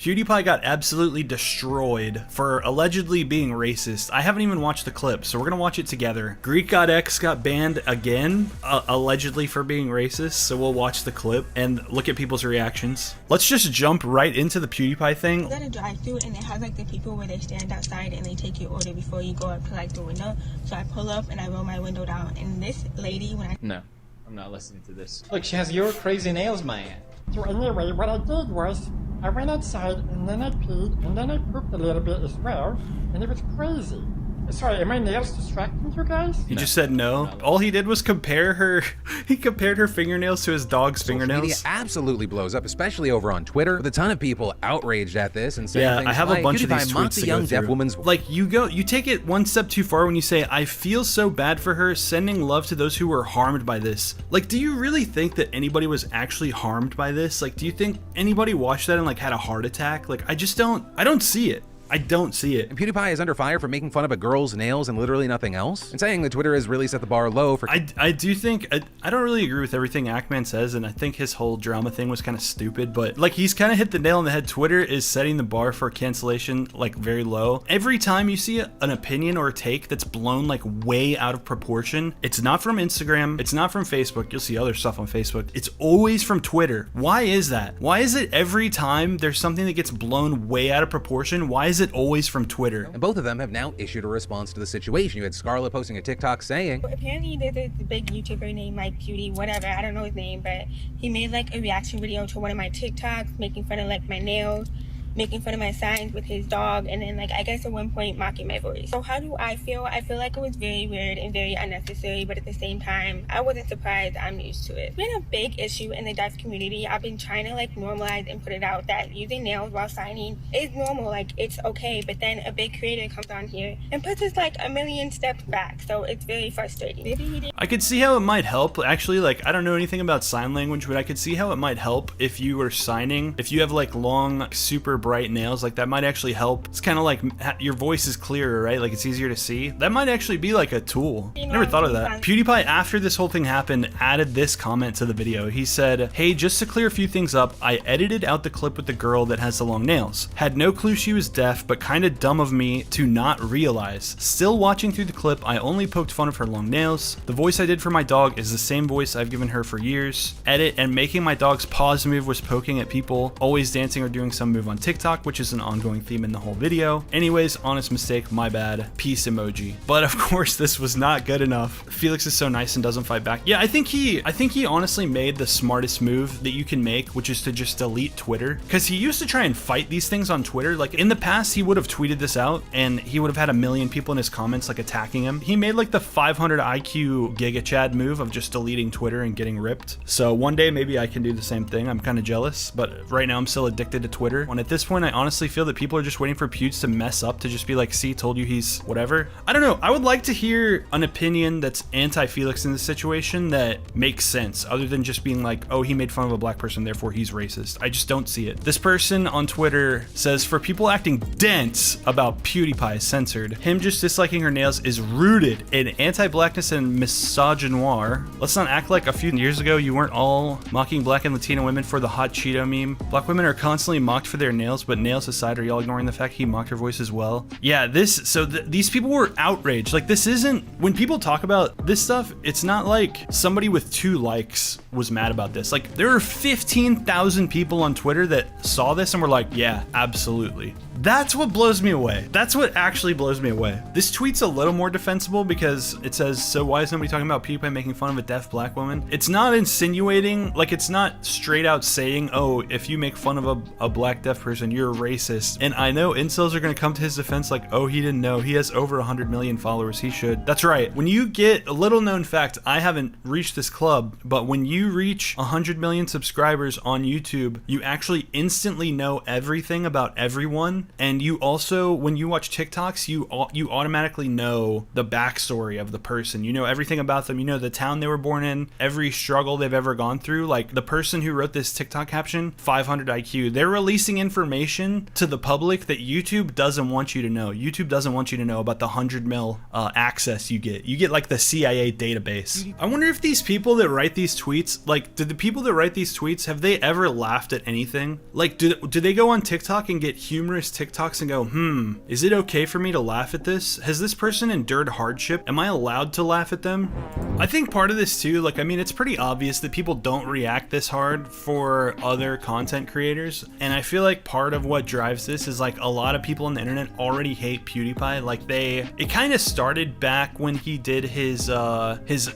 PewDiePie got absolutely destroyed for allegedly being racist. I haven't even watched the clip, so we're gonna watch it together. GreekGodX got banned again, allegedly for being racist, so we'll watch the clip and look at people's reactions. Let's just jump right into the PewDiePie thing. You got a drive-through and it has like the people where they stand outside and they take your order before you go up to like the window. So I pull up and I roll my window down, and this lady, when I... No, I'm not listening to this. Look, she has your crazy nails, man. So anyway, what I did was, I went outside and then I peed and then I pooped a little bit as well, and it was crazy. Sorry, are my nails distracting you guys? He just said no. All he did was compare her. He compared her fingernails to his dog's fingernails. Media absolutely blows up, especially over on Twitter, with a ton of people outraged at this and saying things I have like, a bunch of these PewDiePie mocked tweets a to young go deaf through. woman's Like you take it one step too far when you say, I feel so bad for her, sending love to those who were harmed by this. Like, do you really think that anybody was actually harmed by this? Like, do you think anybody watched that and like had a heart attack? Like, I don't see it. I don't see it. And PewDiePie is under fire for making fun of a girl's nails and literally nothing else, and saying that Twitter has really set the bar low for... I do think, I don't really agree with everything Ackman says, and I think his whole drama thing was kind of stupid, but like he's kind of hit the nail on the head. Twitter is setting the bar for cancellation like very low. Every time you see an opinion or a take that's blown like way out of proportion, it's not from Instagram, it's not from Facebook. You'll see other stuff on Facebook. It's always from Twitter. Why is that? Why is it every time there's something that gets blown way out of proportion, why is it always from Twitter? And both of them have now issued a response to the situation. You had Scarlett posting a TikTok saying, Apparently there's a big YouTuber named like Pewdie, whatever, I don't know his name, but he made like a reaction video to one of my TikToks, making fun of like my nails, making fun of my signs with his dog, and then like I guess at one point mocking my voice. So how do I feel? I feel like it was very weird and very unnecessary, but at the same time I wasn't surprised. I'm used to it. It's been a big issue in the deaf community. I've been trying to like normalize and put it out that using nails while signing is normal, like it's okay, but then a big creator comes on here and puts us like a million steps back, so it's very frustrating. Maybe he didn't. I could see how it might help. Actually, like, I don't know anything about sign language, but I could see how it might help if you were signing. If you have like long, super bright nails, like that might actually help. It's kind of like your voice is clearer, right? Like it's easier to see. That might actually be like a tool. Never thought of that. PewDiePie, after this whole thing happened, added this comment to the video. He said, hey, just to clear a few things up, I edited out the clip with the girl that has the long nails. Had no clue she was deaf, but kind of dumb of me to not realize. Still watching through the clip, I only poked fun of her long nails. The voice I did for my dog is the same voice I've given her for years. Edit and making my dog's paws move was poking at people, always dancing or doing some move on TikTok, which is an ongoing theme in the whole video. Anyways, honest mistake, my bad. Peace emoji. But of course, this was not good enough. Felix is so nice and doesn't fight back. Yeah, I think he honestly made the smartest move that you can make, which is to just delete Twitter. Because he used to try and fight these things on Twitter. Like in the past, he would have tweeted this out and he would have had a million people in his comments like attacking him. He made like the 500 IQ Giga Chad move of just deleting Twitter and getting ripped. So one day maybe I can do the same thing. I'm kind of jealous, but right now I'm still addicted to Twitter. And at this point, I honestly feel that people are just waiting for Pewds to mess up to just be like, see, told you he's whatever. I don't know. I would like to hear an opinion that's anti-Felix in this situation that makes sense, other than just being like, oh, he made fun of a black person, therefore he's racist. I just don't see it. This person on Twitter says, for people acting dense about PewDiePie censored, him just disliking her nails is rooted in anti-blackness and misogynoir. Let's not act like a few years ago you weren't all mocking black and Latino women for the hot Cheeto meme. Black women are constantly mocked for their nails, but nails aside, are y'all ignoring the fact he mocked her voice as well? Yeah, these people were outraged. Like, this isn't, when people talk about this stuff, it's not like somebody with 2 likes was mad about this. Like, there are 15,000 people on Twitter that saw this and were like, yeah, absolutely. That's what blows me away. That's what actually blows me away. This tweet's a little more defensible because it says, so why is nobody talking about PewDiePie making fun of a deaf black woman? It's not insinuating, like it's not straight out saying, oh, if you make fun of a black deaf person, you're a racist. And I know incels are gonna come to his defense like, oh, he didn't know. He has over 100 million followers, he should. That's right. When you get a little known fact, I haven't reached this club, but when you reach 100 million subscribers on YouTube, you actually instantly know everything about everyone. And you also, when you watch TikToks, you automatically know the backstory of the person. You know everything about them. You know the town they were born in, every struggle they've ever gone through. Like the person who wrote this TikTok caption, 500 IQ, they're releasing information information to the public that YouTube doesn't want you to know. YouTube doesn't want you to know about the 100 mil access you get. You get like the CIA database. I wonder if these people that write these tweets, like, did the people that write these tweets, have they ever laughed at anything? Like, do they go on TikTok and get humorous TikToks and go, is it okay for me to laugh at this? Has this person endured hardship? Am I allowed to laugh at them? I think part of this too, like, I mean, it's pretty obvious that people don't react this hard for other content creators, and I feel like part of what drives this is like a lot of people on the internet already hate PewDiePie. Like it kind of started back when he did his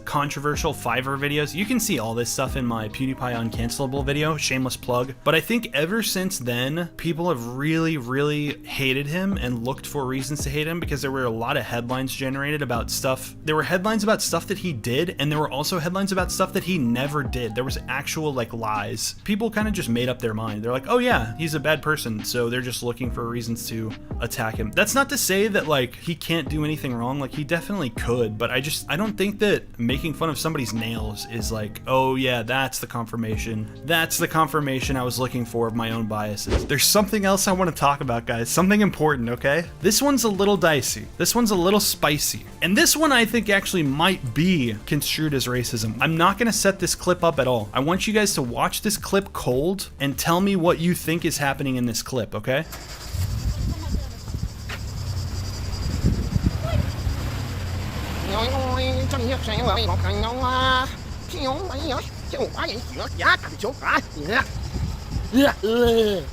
controversial Fiverr videos. You can see all this stuff in my PewDiePie uncancelable video, shameless plug. But I think ever since then, people have really hated him and looked for reasons to hate him, because there were a lot of headlines generated about stuff. There were headlines about stuff that he did, and there were also headlines about stuff that he never did. There was actual like lies. People kind of just made up their mind. They're like, oh yeah, he's a bad person, so they're just looking for reasons to attack him. That's not to say that like he can't do anything wrong. Like, he definitely could, but I don't think that making fun of somebody's nails is like, oh yeah, that's the confirmation. That's the confirmation I was looking for of my own biases. There's something else I want to talk about, guys. Something important, okay? This one's a little dicey. This one's a little spicy. And this one I think actually might be construed as racism. I'm not gonna set this clip up at all. I want you guys to watch this clip cold and tell me what you think is happening in this clip, okay?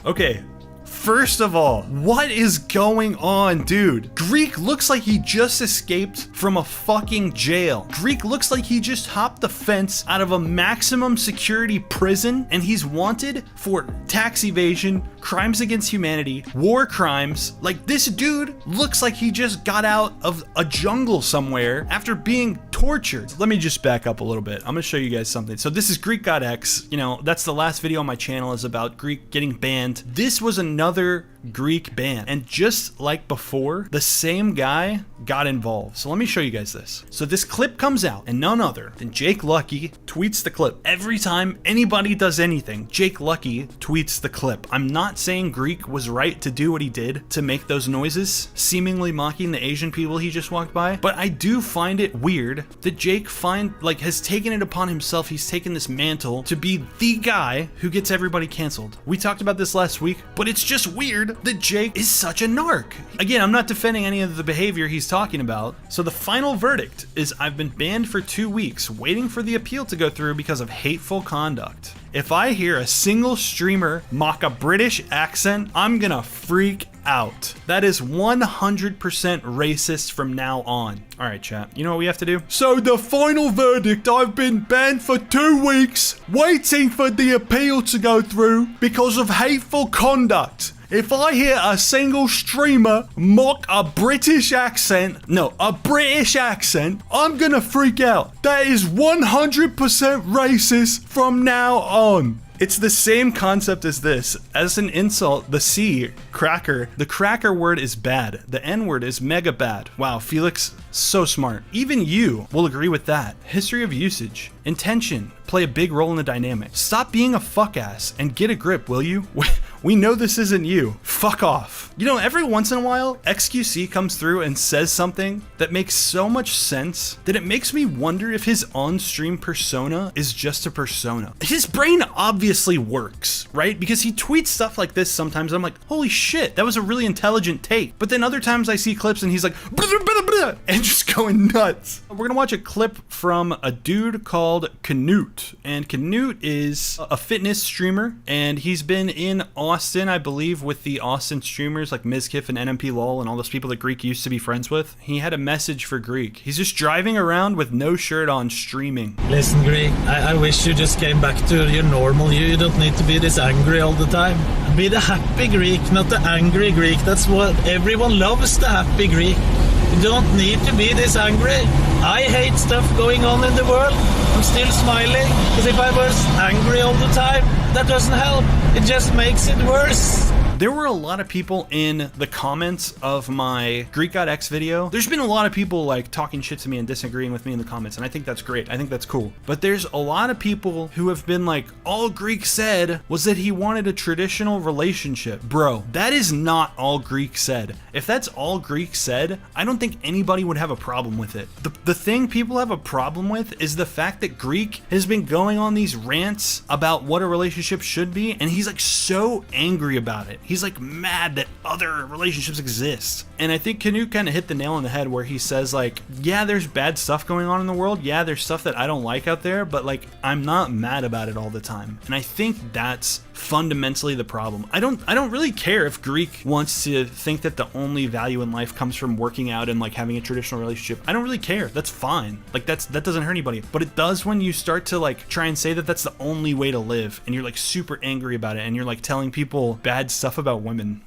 Okay. First of all, what is going on, dude? Greek looks like he just escaped from a fucking jail. Greek looks like he just hopped the fence out of a maximum security prison, and he's wanted for tax evasion, crimes against humanity, war crimes. Like, this dude looks like he just got out of a jungle somewhere after being tortured. Let me just back up a little bit. I'm gonna show you guys something. So this is GreekGodX. You know, that's the last video on my channel is about Greek getting banned. This was another Greek ban, and just like before, the same guy got involved. So let me show you guys this. So this clip comes out, and none other than Jake Lucky tweets the clip. Every time anybody does anything, Jake Lucky tweets the clip. I'm not saying Greek was right to do what he did to make those noises, seemingly mocking the Asian people he just walked by, but I do find it weird that Jake has taken it upon himself. He's taken this mantle to be the guy who gets everybody canceled. We talked about this last week, but it's just weird that Jake is such a narc. Again, I'm not defending any of the behavior he's talking about. So the final verdict is I've been banned for 2 weeks, waiting for the appeal to go through because of hateful conduct. If I hear a single streamer mock a British accent, I'm gonna freak out. That is 100% racist from now on. All right, chat, you know what we have to do? So the final verdict, I've been banned for 2 weeks, waiting for the appeal to go through because of hateful conduct. If I hear a single streamer mock a British accent, I'm gonna freak out. That is 100% racist from now on. It's the same concept as this. As an insult, the C, cracker, the cracker word is bad. The N word is mega bad. Wow, Felix, so smart. Even you will agree with that. History of usage. Intention play a big role in the dynamic. Stop being a fuck ass and get a grip, will you? We know this isn't you. Fuck off. You know, every once in a while, XQC comes through and says something that makes so much sense that it makes me wonder if his on-stream persona is just a persona. His brain obviously works, right? Because he tweets stuff like this sometimes. I'm like, holy shit, that was a really intelligent take. But then other times I see clips and he's like, blah, blah, blah, blah, and just going nuts. We're gonna watch a clip from a dude called Canute. And Canute is a fitness streamer, and he's been in Austin, I believe, with the Austin streamers like Mizkif and NMP Lol and all those people that Greek used to be friends with. He had a message for Greek. He's just driving around with no shirt on streaming. Listen, Greek, I wish you just came back to your normal you. You don't need to be this angry all the time. Be the happy Greek, not the angry Greek. That's what everyone loves, the happy Greek. You don't need to be this angry. I hate stuff going on in the world. I'm still smiling, because if I was angry all the time, that doesn't help. It just makes it worse. There were a lot of people in the comments of my GreekGodX video. There's been a lot of people like talking shit to me and disagreeing with me in the comments, and I think that's great. I think that's cool. But there's a lot of people who have been like, all Greek said was that he wanted a traditional relationship. Bro, that is not all Greek said. If that's all Greek said, I don't think anybody would have a problem with it. The thing people have a problem with is the fact that Greek has been going on these rants about what a relationship should be, and he's like so angry about it. He's like mad that other relationships exist. And I think Canute kind of hit the nail on the head where he says like, yeah, there's bad stuff going on in the world. Yeah, there's stuff that I don't like out there, but like, I'm not mad about it all the time. And I think that's fundamentally the problem. I don't really care if Greek wants to think that the only value in life comes from working out and like having a traditional relationship. I don't really care. That's fine. Like that doesn't hurt anybody. But it does when you start to like try and say that that's the only way to live, and you're like super angry about it, and you're like telling people bad stuff about women.